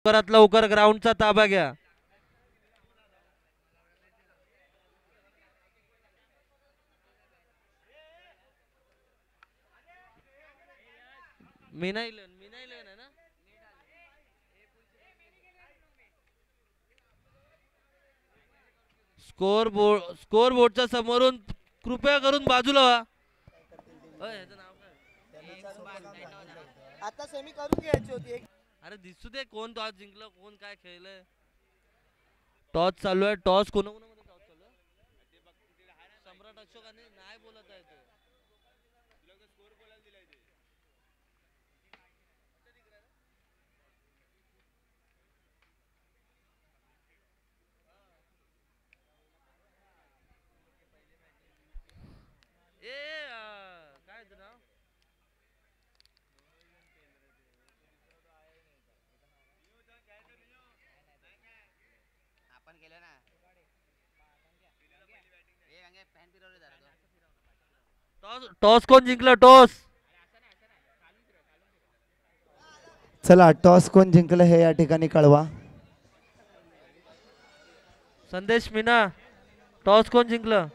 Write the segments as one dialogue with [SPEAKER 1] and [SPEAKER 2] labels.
[SPEAKER 1] लवकरात लवकर ग्राउंडचा ताबा घ्या. मी नाही आहे ना. स्कोर बोर्डच्या समोरून कृपया करून बाजूला व्हा. ह्याचं नाव काय?
[SPEAKER 2] आता सेमी करून घ्यायची होती एक.
[SPEAKER 1] अरे दिसू दे कोण टॉस जिंकलं कोण काय खेळलंय. टॉस चालू आहे. टॉस कोणाकोणामध्ये टॉस चालू आहे. सम्राट अशोकाने नाही बोलत आहे तो. काय नाव.
[SPEAKER 3] आपण केलं ना.
[SPEAKER 1] टॉस कोण जिंकलं टॉस.
[SPEAKER 2] चला टॉस कोण जिंकलं हे या ठिकाणी कळवा.
[SPEAKER 1] संदेश मीना टॉस कोण जिंकलं.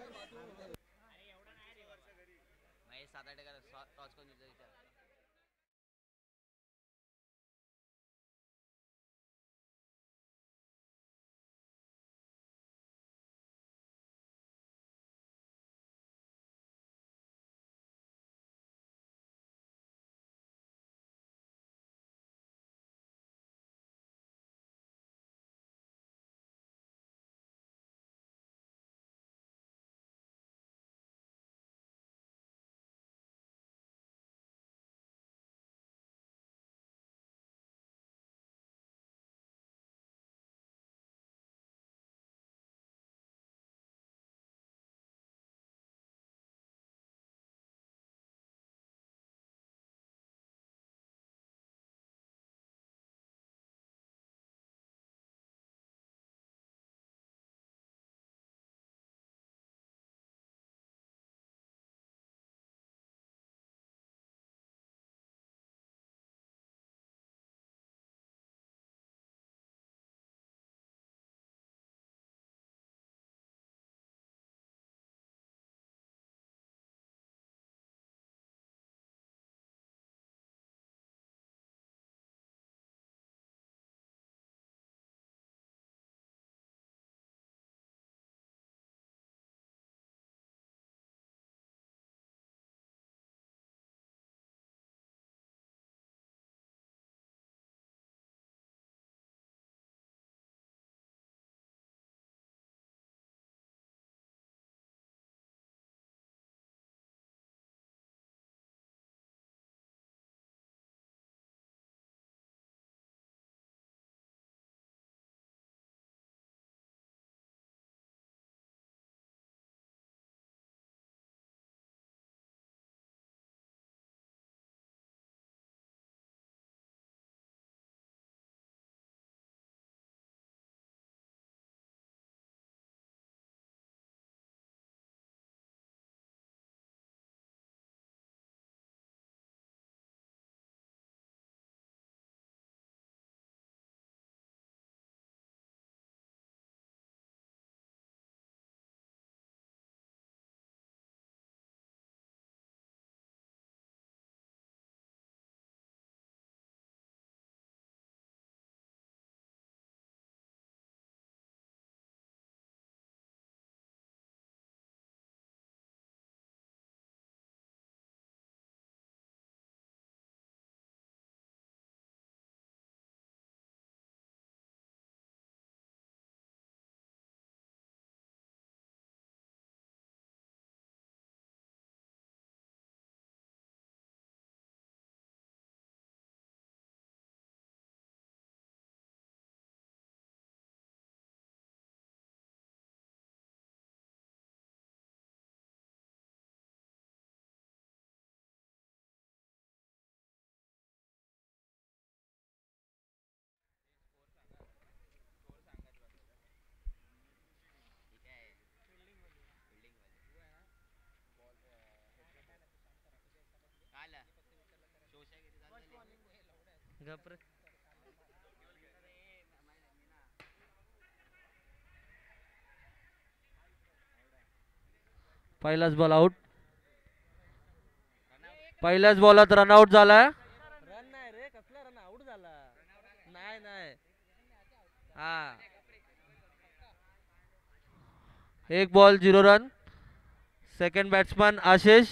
[SPEAKER 1] गप रे. पहिलाच बॉल आउट. पहिल्याच बॉलात रनआउट झालाय. रन नाही रे, कसला रन आउट झाला. नाही नाही हा, 1 ball 0 run. Second batsman Ashish.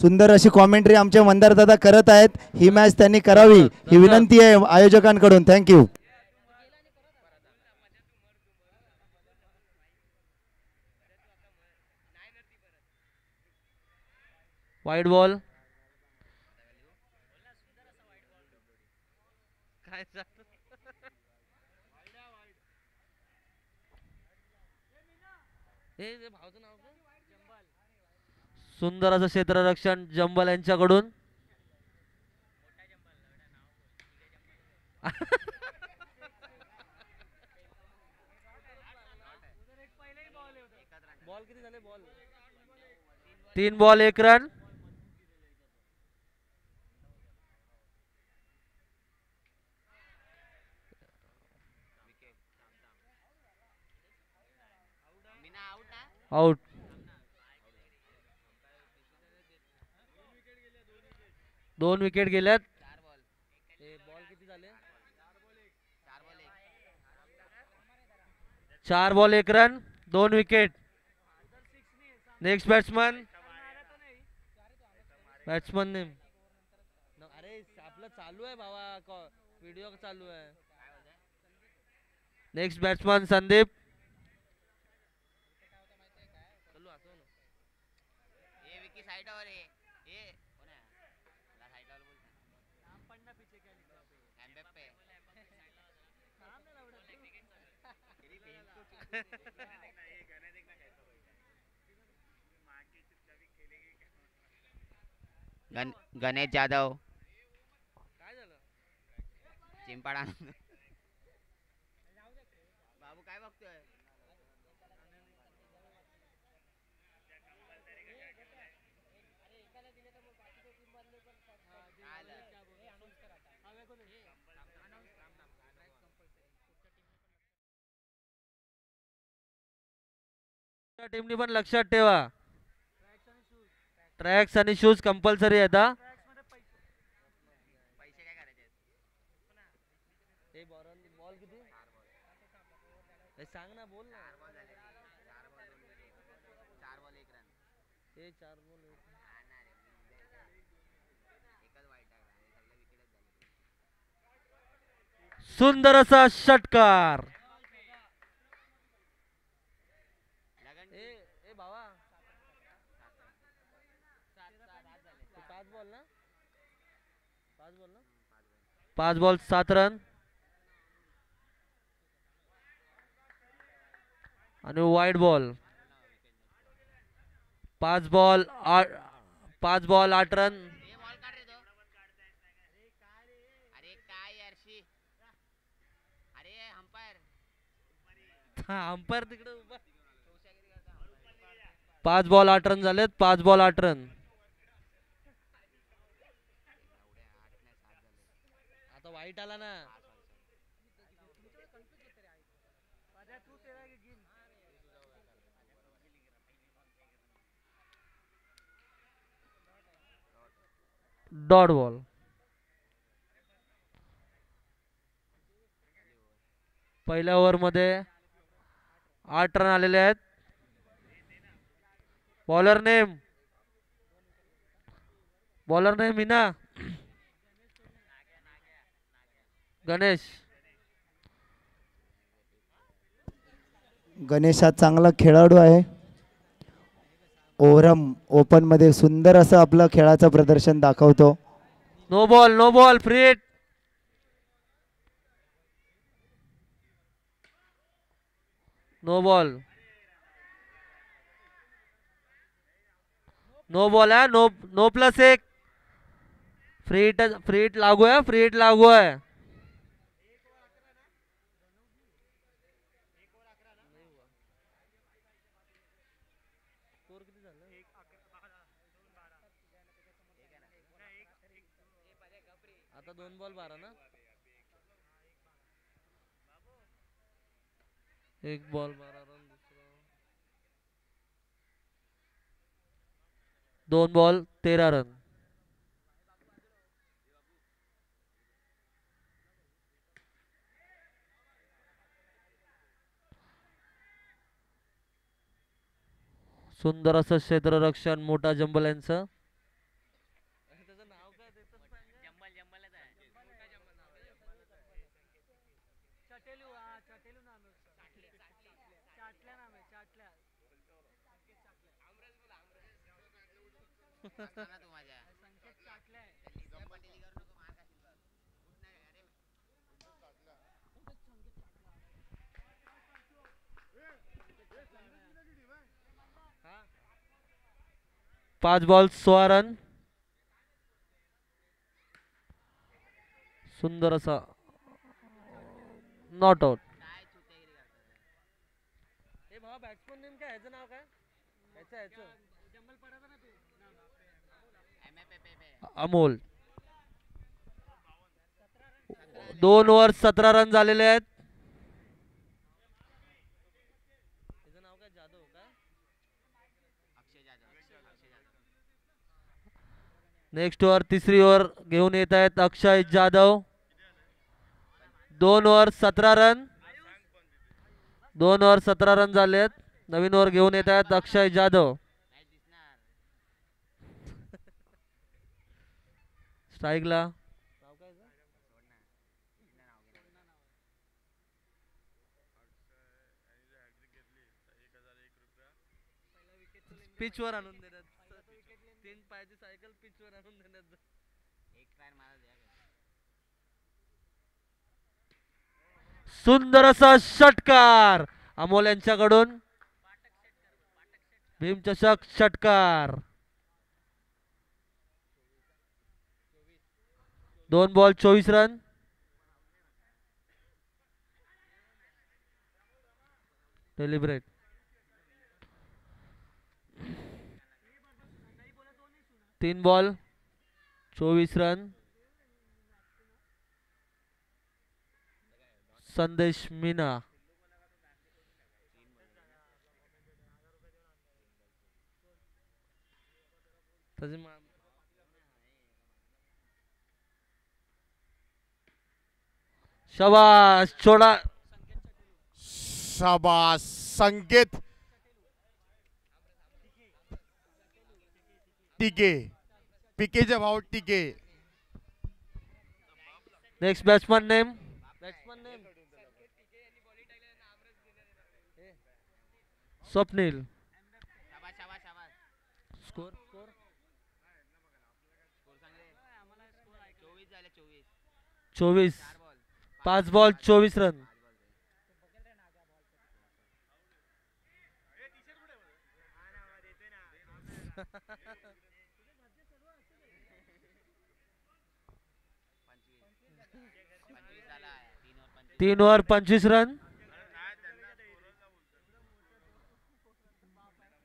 [SPEAKER 2] सुंदर अशी कॉमेंट्री आमचे मंदार दादा करत आहेत. ही मॅच त्यांनी करावी ही विनंती आहे आयोजकांकडून. थँक्यू.
[SPEAKER 1] Wide ball. काय भावचं नाव काय? सुंदर असं क्षेत्ररक्षण जंबल यांच्याकडून. बॉल किती झाले? Ball 3 ball 1 run. Out. 2 wicket गेल्यात. बॉल किती झाले? 4 ball 1 run 2 wicket. Next batsman. Batsman name. अरे आपलं चालू आहे भावा, व्हिडिओ चालू आहे. Next batsman Sandeep.
[SPEAKER 3] गणेश जाधव.
[SPEAKER 1] काय झालं?
[SPEAKER 3] चिंपाडा. बाबू काय बघतोय?
[SPEAKER 1] टीमनी पण लक्षात ठेवा, ट्रॅक्स आणि शूज कंपल्सरी आहेत.
[SPEAKER 3] पैसे काय करायचे?
[SPEAKER 1] बॉल किती? सांग ना, बोल ना.
[SPEAKER 3] 4 बॉल 1 रन.
[SPEAKER 1] 4 बॉल 1. सुंदर असा षटकार. ए भावा, 5 बॉल ना? 5 बॉल 7 रन. आणि wide ball. 5 ball 8 run. Umpire तिकडे उभा. 5 बॉल 8 रन झालेत. 5 बॉल 8 रन. आता वाईट आला ना. Dot ball. पहिल्या ओव्हर मध्ये 8 रन आलेले आहेत. Bowler name Meena. गणेश.
[SPEAKER 2] गणेश हा चांगला खेळाडू आहे. ओव्हरम ओपन मध्ये सुंदर असं आपलं खेळाचं प्रदर्शन दाखवतो.
[SPEAKER 1] No ball free hit. No ball है. No plus 1. फ्री हिट लागू है. आता 2 बॉल 12 ना. एक बॉल 12 रन, दोन बॉल 13 रन. सुंदर असं क्षेत्ररक्षण मोठा जंबल यांचं. त्याचं नाव काय त्याचं सांगा?
[SPEAKER 3] जंबल जंबलच आहे. असतो ना तू माझ्या. लिस्टा पटेली करू नको, मार खाशील बघ. उठ ना, अरे.
[SPEAKER 1] 5 बॉल 16 रन. सुंदर असा नॉट आउट.
[SPEAKER 3] काय चुतेगिरी करतोय.
[SPEAKER 1] हे भावा बॅट्समन नेम काय, ह्याचं नाव काय, ह्याचं
[SPEAKER 3] MFFF.
[SPEAKER 1] अमोल. 2 ओव्हर 17 रन झालेले आहेत. त्याचं नाव काय, जाधव काय.
[SPEAKER 3] अक्षय जाधव. अक्षय जाधव.
[SPEAKER 1] नेक्स्ट ओव्हर तिसरी ओव्हर घेऊन येत आहेत Akshay Jadhav. 2 over 17 run. 2 over 17 run झाले आहेत. नवीन ओव्हर घेऊन येत आहेत अक्षय जाधव.
[SPEAKER 3] नाही दिसणार.
[SPEAKER 1] स्ट्राईकला
[SPEAKER 3] सोड ना. इथनं नाव घे.
[SPEAKER 1] पिचवर आणून देण्यात. 3 पायाची सायकल पिचवर आणून देण्यात.
[SPEAKER 3] एक ट्रायल मला द्या.
[SPEAKER 1] सुंदर असा षटकार अमोल यांच्याकडून. भीमचषक षटकार. 2 ball 24 run. Deliberate. 3 ball 24 run. Sandesh Meena. शाबाश छोड़ा.
[SPEAKER 4] शाबास संकेत टिके. पिकेचा भाव टिके.
[SPEAKER 1] Next batsman name. स्वप्नील.
[SPEAKER 3] शाबास शाबास शाबास.
[SPEAKER 1] स्कोर
[SPEAKER 3] स्कोर सांग रे. 24 झाले. 24.
[SPEAKER 1] 24.
[SPEAKER 3] 4 बॉल.
[SPEAKER 1] 5 ball 24 run.
[SPEAKER 3] झाला.
[SPEAKER 1] 3 over 25 run.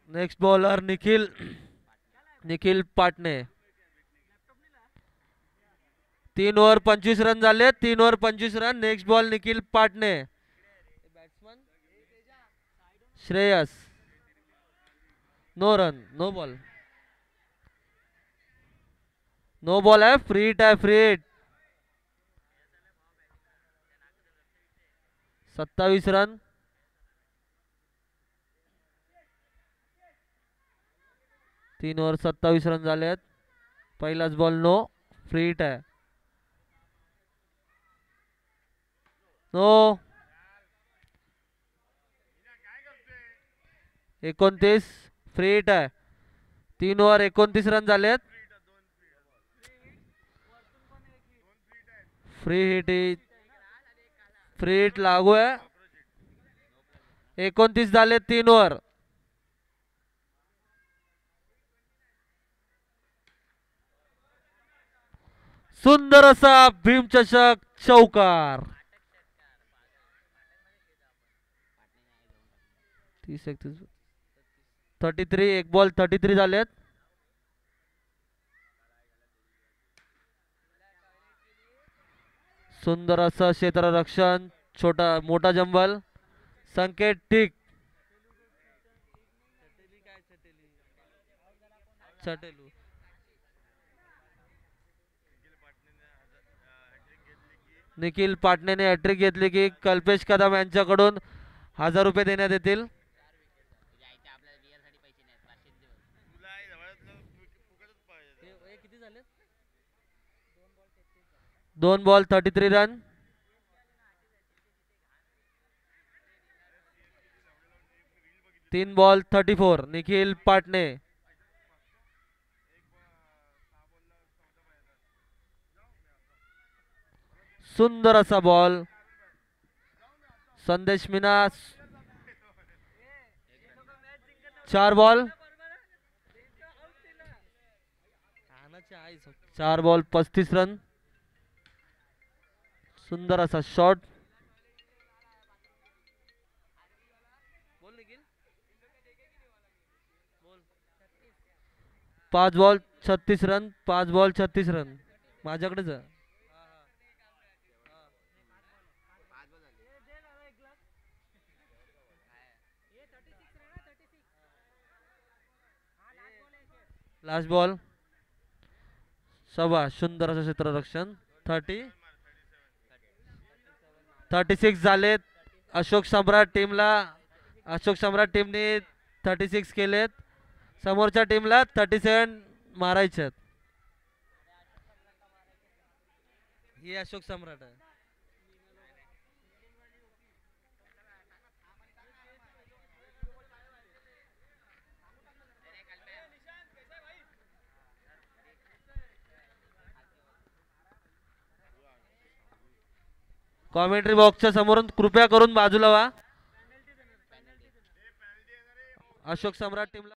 [SPEAKER 1] Next bowler Nikhil. Nikhil Patne. 3 over 25 run झाले. 3 over 25 run. Next ball Nikhil Patne. Batsman Shreyas. No run no ball. No ball आहे. फ्री हिट आहे. Free hit. 27 रन. तीन ओव्हर 27 रन झाले आहेत. पहिलाच बॉल नो. फ्री हिट आहे. No. 29. Free hit आहे. 3 over 29 run झाले आहेत. Free hit. फ्री हिट लागू आहे. 29 झाले 3 ओव्हर. सुंदर असा भीमचषक चौकार. 33. एक बॉल 33 झालेत. सुंदर असं क्षेत्ररक्षण. मोठा जंबल. संकेत टिक. चटेलू. निखिल पाटणेने हॅट्रिक घेतली की कल्पेश कदम यांच्याकडून 1000 रुपये देण्यात येतील.
[SPEAKER 3] तुझ्या आईच्या आपल्याला बियर साठी पैसे नाहीत 500 दे बघ.
[SPEAKER 4] तुला आहे जवळातलं फुकटच पाहिजे.
[SPEAKER 1] किती झाले? 2 ball 33 run. 3 ball 34. Nikhil Patne. सुंदर असा बॉल. संदेश मीना. 4 ball 4 ball 35 run. सुंदर असा shot. 5 ball 36 run. 5 ball 36 run. माझ्याकडेच आहे. Last ball. सव्वा. सुंदर असं क्षेत्ररक्षण. 36 झालेत. अशोक सम्राट टीमने 36 केलेत. समोरच्या टीमला 37 मारायचे. ही अशोक सम्राट आहे. कॉमेंट्री बॉक्सच्या समोरून कृपया करून बाजूला व्हा. अशोक सम्राट टीमला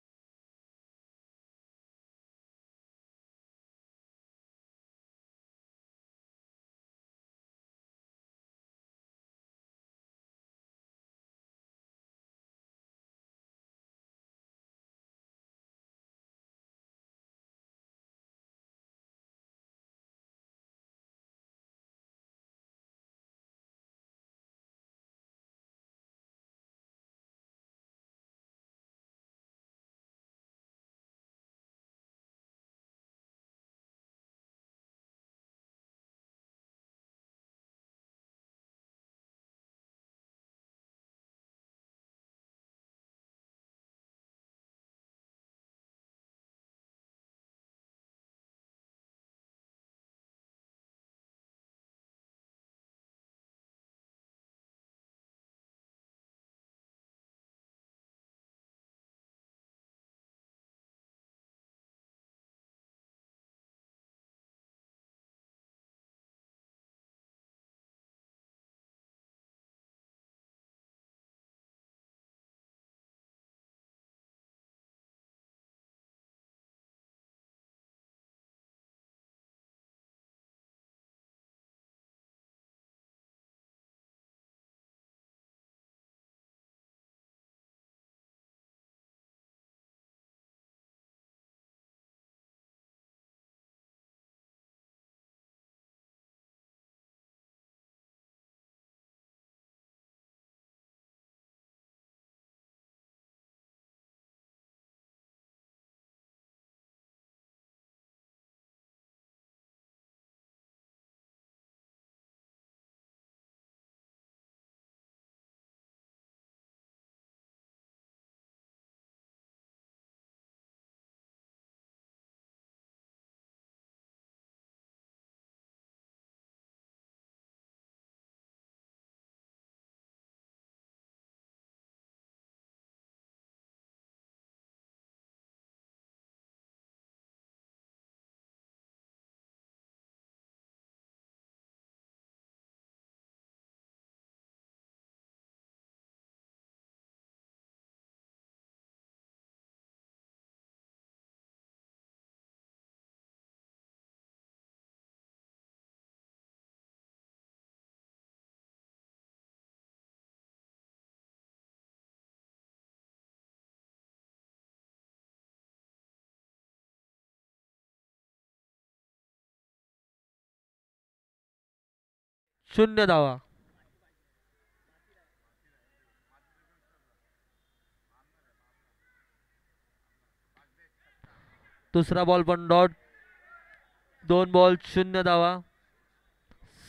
[SPEAKER 1] शून्य धावा. दुसरा बॉल पण डॉट. 2 बॉल 0 धावा.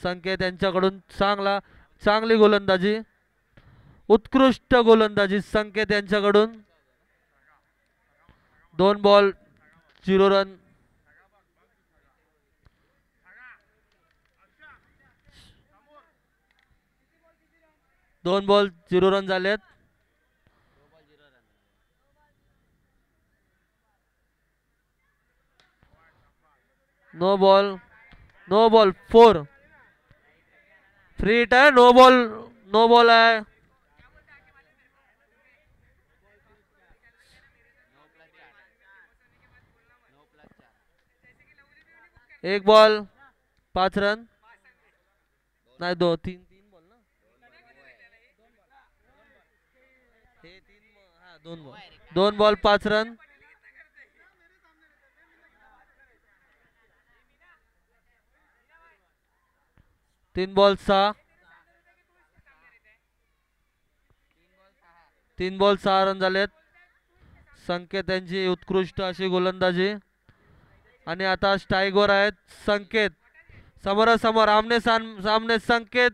[SPEAKER 1] संकेत यांच्याकडून चांगली गोलंदाजी, उत्कृष्ट गोलंदाजी संकेत यांच्याकडून. 2 बॉल 0 रन. दोन बॉल 0 रन झालेत. No ball 4. फ्री हिट आहे. नो बॉल आहे. एक बॉल 5 रन. नाही 3 बॉल ना. हे 2 बॉल 5 रन. तीन बॉल 6 रन झालेत. संकेत यांची उत्कृष्ट अशी गोलंदाजी. आणि आता स्ट्राईकवर आहेत संकेत. समोरासमोर आमने सामने संकेत.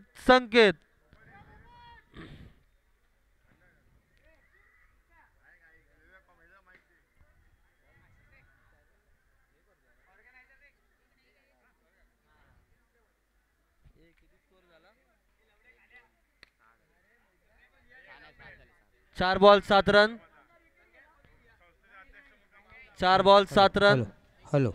[SPEAKER 1] चार ball 7 run. 4 ball 7 run.
[SPEAKER 2] Hello.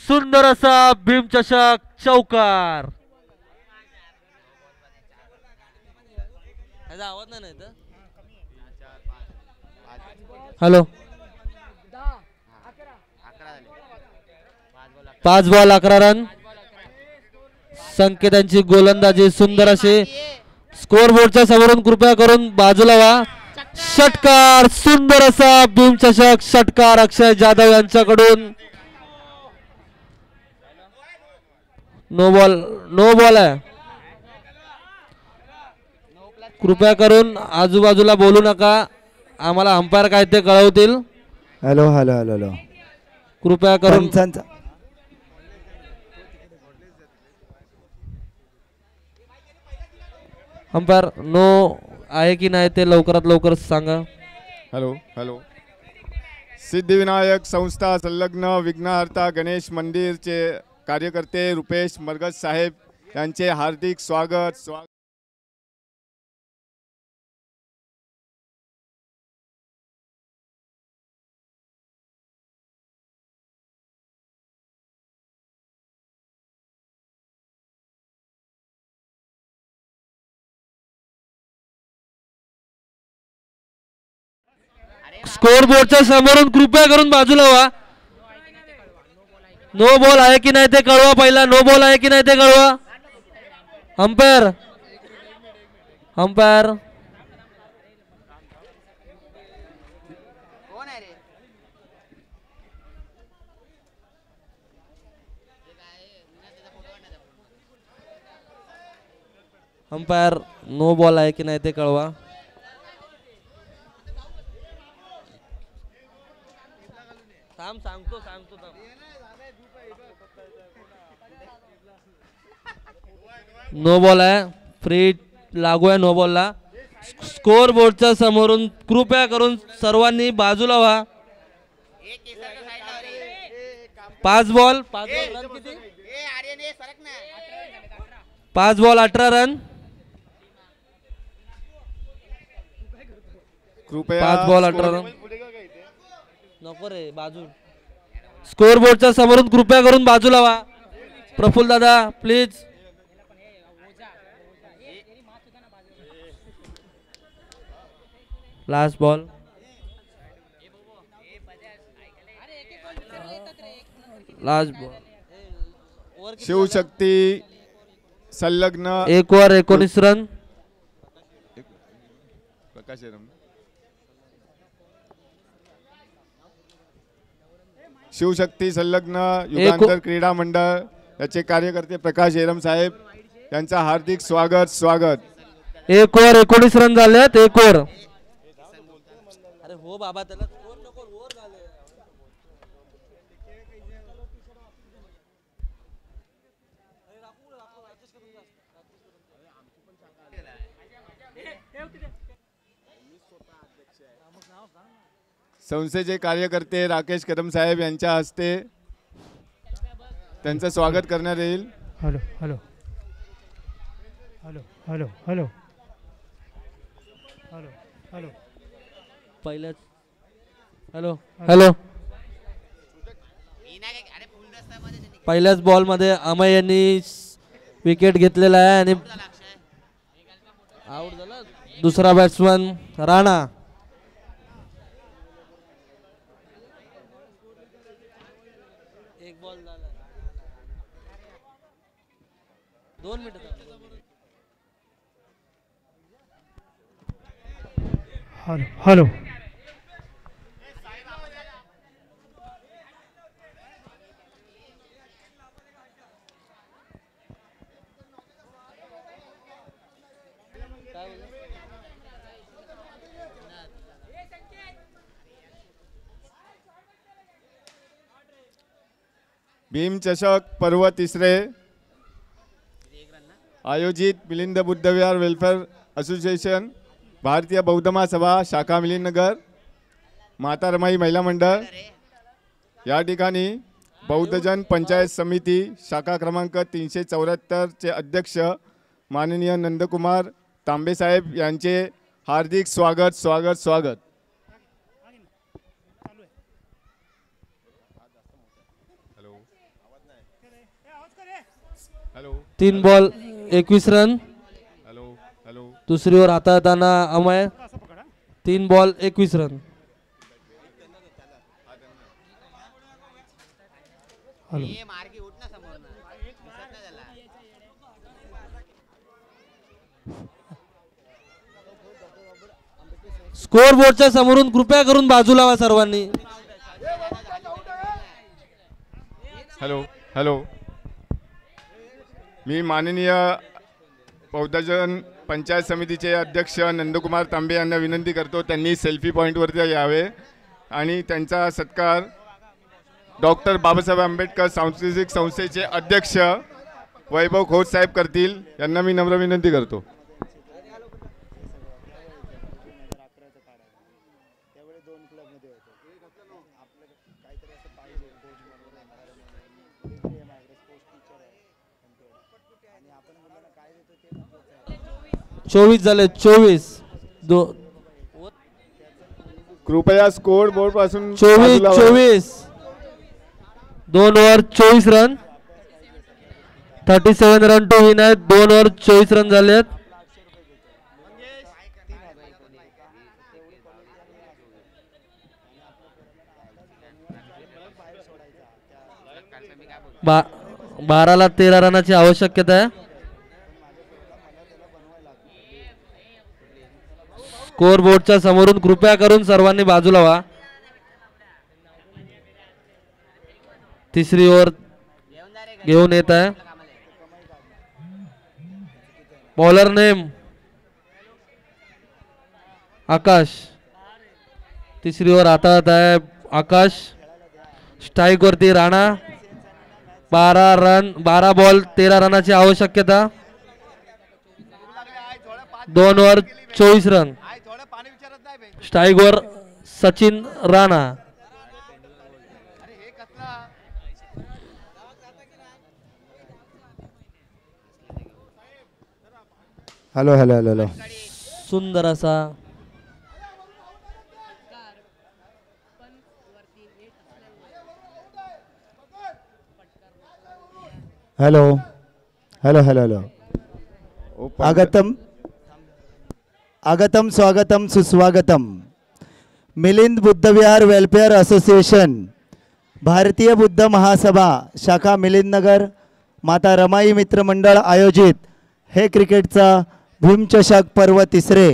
[SPEAKER 1] सुंदर असा भीमचषक चौकार. आवाज नाही तर. हॅलो. 5 ball 11 run. संकेतांची गोलंदाजी सुंदर अशी. स्कोर बोर्डच्या समोरून कृपया करून बाजूला व्हा. षटकार, सुंदर असा भीमचषक षटकार अक्षय जाधव यांच्याकडून. नो बॉल आहे. कृपया करून आजूबाजूला बोलू नका. आम्हाला अंपायर काय ते कळवतील.
[SPEAKER 2] हॅलो.
[SPEAKER 1] कृपया करून अंपायर नो आहे की नाही ते लवकरात लवकर सांगा.
[SPEAKER 5] हॅलो. सिद्धिविनायक संस्था संलग्न विघ्नहर्ता गणेश मंदिरचे कार्यकर्ते रुपेश मरगज साहेब यांचे हार्दिक स्वागत.
[SPEAKER 1] स्कोर बोर्डच्या समोरून कृपया करून बाजूला व्हा. नो बॉल आहे की नाही ते कळवा. पहिला नो बॉल आहे की नाही ते कळवा. अंपायर
[SPEAKER 3] कोण आहे रे?
[SPEAKER 1] अंपायर नो बॉल आहे की नाही ते कळवा. सांगतो नो बॉल आहे. फ्री लागू आहे नो बॉलला. स्कोर बोर्डच्या समोरून कृपया करून सर्वांनी बाजूला व्हा. 5 बॉल रन किती? 5 बॉल 18 रन.
[SPEAKER 5] कृपया
[SPEAKER 1] 5 बॉल 18 रन. नको रे बाजू. स्कोर बोर्डच्या समोरून कृपया करून बाजूला व्हा. प्रफुल्ल दादा प्लीज. Last ball.
[SPEAKER 5] शिवशक्ती संलग्न
[SPEAKER 1] 1 ओव्हर 19 रन.
[SPEAKER 5] प्रकाश शिवशक्ती संलग्न युगांतर क्रीडा मंडळ याचे कार्यकर्ते प्रकाश एरम साहेब यांचा हार्दिक स्वागत स्वागत.
[SPEAKER 1] एक ओव्हर 19 रन झालेत. एक ओव्हर. अरे हो बाबा त्याला स्कोर नको ओव्हर झाले.
[SPEAKER 5] संस्थेचे कार्यकर्ते राकेश कदम साहेब यांच्या हस्ते त्यांचं स्वागत करण्यात येईल.
[SPEAKER 6] Hello hello hello hello hello hello hello
[SPEAKER 1] पहिल्याच हॅलो हॅलो पहिल्याच बॉल मध्ये अमय यांनी विकेट घेतलेला आहे आणि आउट झाला. दुसरा बॅट्समन राणा. एक बॉल झाला. 2 मिनिट.
[SPEAKER 6] हॅलो हॅलो
[SPEAKER 5] भीम चषक पर्व तिसरे आयोजित मिलिंद बुद्धविहार वेलफेअर असोसिएशन भारतीय बौद्ध महासभा शाखा मिलिंदनगर माता रमाई महिला मंडळ या ठिकाणी बौद्धजन पंचायत समिती शाखा क्रमांक 374 चे अध्यक्ष माननीय नंदकुमार तांबे साहेब यांचे हार्दिक स्वागत स्वागत स्वागत. Hello
[SPEAKER 1] 3 ball 21 run.
[SPEAKER 5] Hello hello
[SPEAKER 1] दुसरी ओव्हर हाताळताना अमय 3 बॉल 21 रन.
[SPEAKER 6] हॅलो
[SPEAKER 3] ये मार्गी उठ ना समोर ना दिसत नाही त्याला.
[SPEAKER 1] स्कोर बोर्डच्या समोरून कृपया करून बाजूला व्हा सर्वांनी.
[SPEAKER 5] हॅलो हॅलो मी माननीय बौद्धजन पंचायत समितीचे अध्यक्ष नंदकुमार तांबे यांना विनंती करतो त्यांनी सेल्फी पॉईंटवरती यावे आणि त्यांचा सत्कार डॉक्टर बाबासाहेब आंबेडकर सांस्कृतिक संस्थेचे अध्यक्ष वैभव खोत साहेब करतील यांना मी नम्र विनंती करतो.
[SPEAKER 1] चोवीस झाले. 24
[SPEAKER 5] कृपया स्कोर बोर्ड पासून
[SPEAKER 1] 24 2 over 24 run. 37 run to win आहेत. 2 ओव्हर 24 रन झालेत. बाराला 13 रनाची आवश्यकता आहे. स्कोर बोर्डच्या समोरून कृपया करून सर्वांनी बाजूला व्हा. तिसरी ओव्हर घेऊन येत आहे. बॉलर नेम आकाश. तिसरी ओव्हर हातात आहे आकाश. स्ट्राईक वरती राणा. 12 बॉल 13 रनाची आवश्यकता. 2 ओव्हर 24 रन. स्ट्राईक वर Sachin Rana.
[SPEAKER 2] Hello hello hello hello
[SPEAKER 1] सुंदर असा
[SPEAKER 2] हॅलो हॅलो हॅलो हॅलो आगतम आगतम स्वागतम सुस्वागतम. मिलिंद बुद्धविहार वेलफेअर असोसिएशन भारतीय बुद्ध महासभा शाखा मिलिंदनगर माता रमाई मित्र मंडळ आयोजित हे क्रिकेटचा भीमचषक पर्व तिसरे.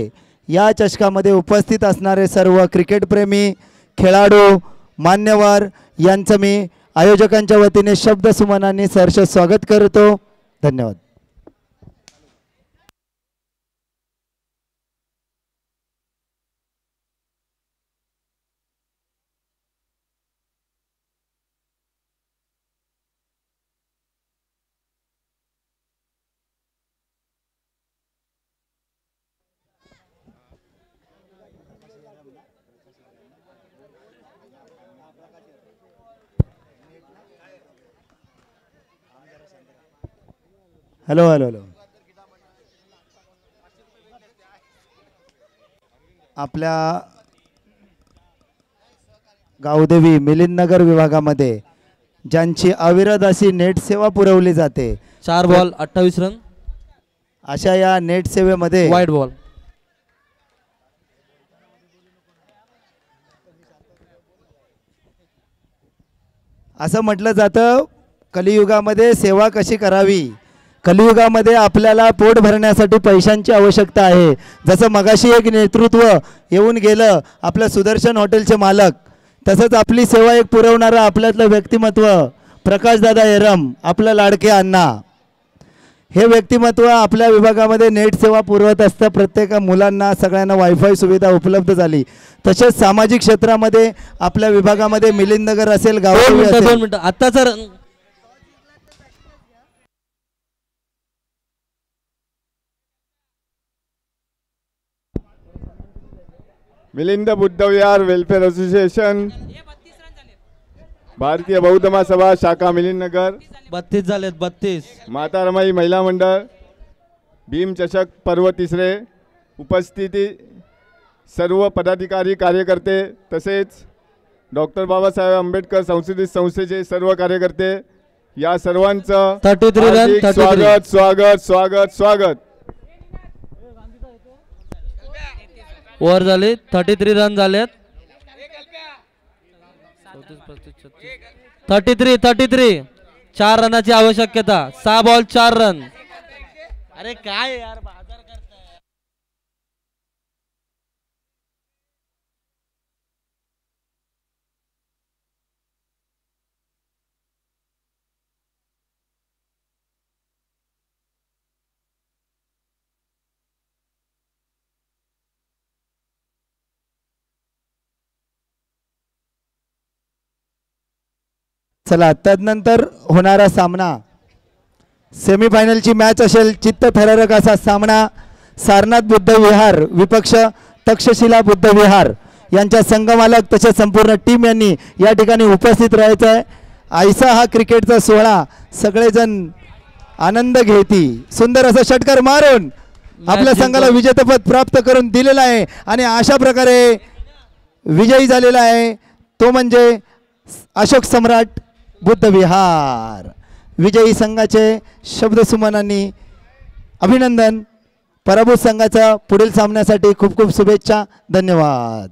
[SPEAKER 2] या चषकामध्ये उपस्थित असणारे सर्व क्रिकेटप्रेमी खेळाडू मान्यवर यांचं मी आयोजकांच्या वतीने शब्द सुमनांनी सहर्ष स्वागत करतो. धन्यवाद. Hello hello hello. आपल्या गावदेवी मिलिंदनगर विभागामध्ये ज्यांची अविरत अशी नेट सेवा पुरवली जाते
[SPEAKER 1] 4 बॉल 28 रन.
[SPEAKER 2] अशा या नेट सेवेमध्ये
[SPEAKER 1] वाईड बॉल.
[SPEAKER 2] असं म्हटलं जातं कलियुगामध्ये सेवा कशी करावी. कलियुगामध्ये आपल्याला पोट भरण्यासाठी पैशांची आवश्यकता आहे. जसं मगाशी एक नेतृत्व येऊन गेलं आपलं सुदर्शन हॉटेलचे मालक, तसंच आपली सेवा एक पुरवणारं आपल्यातलं व्यक्तिमत्व प्रकाशदादा एरम, आपलं लाडके अण्णा. हे व्यक्तिमत्व आपल्या विभागामध्ये नेट सेवा पुरवत असतं. प्रत्येक मुलांना सगळ्यांना वायफाय सुविधा उपलब्ध झाली. तसेच सामाजिक क्षेत्रामध्ये आपल्या विभागामध्ये मिलिंदनगर असेल,
[SPEAKER 1] 2
[SPEAKER 2] गावदेवी
[SPEAKER 1] मिनिटं 2
[SPEAKER 2] असेल.
[SPEAKER 1] मिनिटं आत्ताचा रन.
[SPEAKER 5] मिलिंद बुद्धविहार वेलफेअर असोसिएशन भारतीय बौद्ध महासभा शाखा मिलिंदनगर
[SPEAKER 1] 32 झालेत 32.
[SPEAKER 5] माता रमाई महिला मंडळ भीम चषक पर्व तिसरे. उपस्थिती सर्व पदाधिकारी कार्यकर्ते तसेच डॉक्टर बाबासाहेब आंबेडकर संशोधित संस्थेचे सर्व कार्यकर्ते या सर्वांचं
[SPEAKER 1] 33 रन,
[SPEAKER 5] हार्दिक
[SPEAKER 1] 33.
[SPEAKER 5] स्वागत स्वागत स्वागत स्वागत.
[SPEAKER 1] ओव्हर झाले 33 रन झालेत. 33 4 रनाची आवश्यकता. 6 बॉल 4 रन. अरे काय यार बाजार करताय.
[SPEAKER 2] चला तदनंतर होणारा सामना सेमीफायनलची मॅच असेल. चित्तथरारक असा सामना सारनाथ बुद्ध विहार विपक्ष तक्षशिला बुद्ध विहार यांच्या संघमालक तसेच संपूर्ण टीम यांनी या ठिकाणी उपस्थित राहायचं आहे. आयसा हा क्रिकेटचा सोहळा सगळेजण आनंद घेती. सुंदर असा षटकार मारून आपल्या संघाला विजेतेपद प्राप्त करून दिलेला आहे आणि अशा प्रकारे विजयी झालेला आहे तो म्हणजे अशोक सम्राट बुद्ध विहार. विजयी संघाचे शब्दसुमनांनी अभिनंदन. पराभूत संघाचा पुढील सामन्यासाठी खूप खूप शुभेच्छा. धन्यवाद.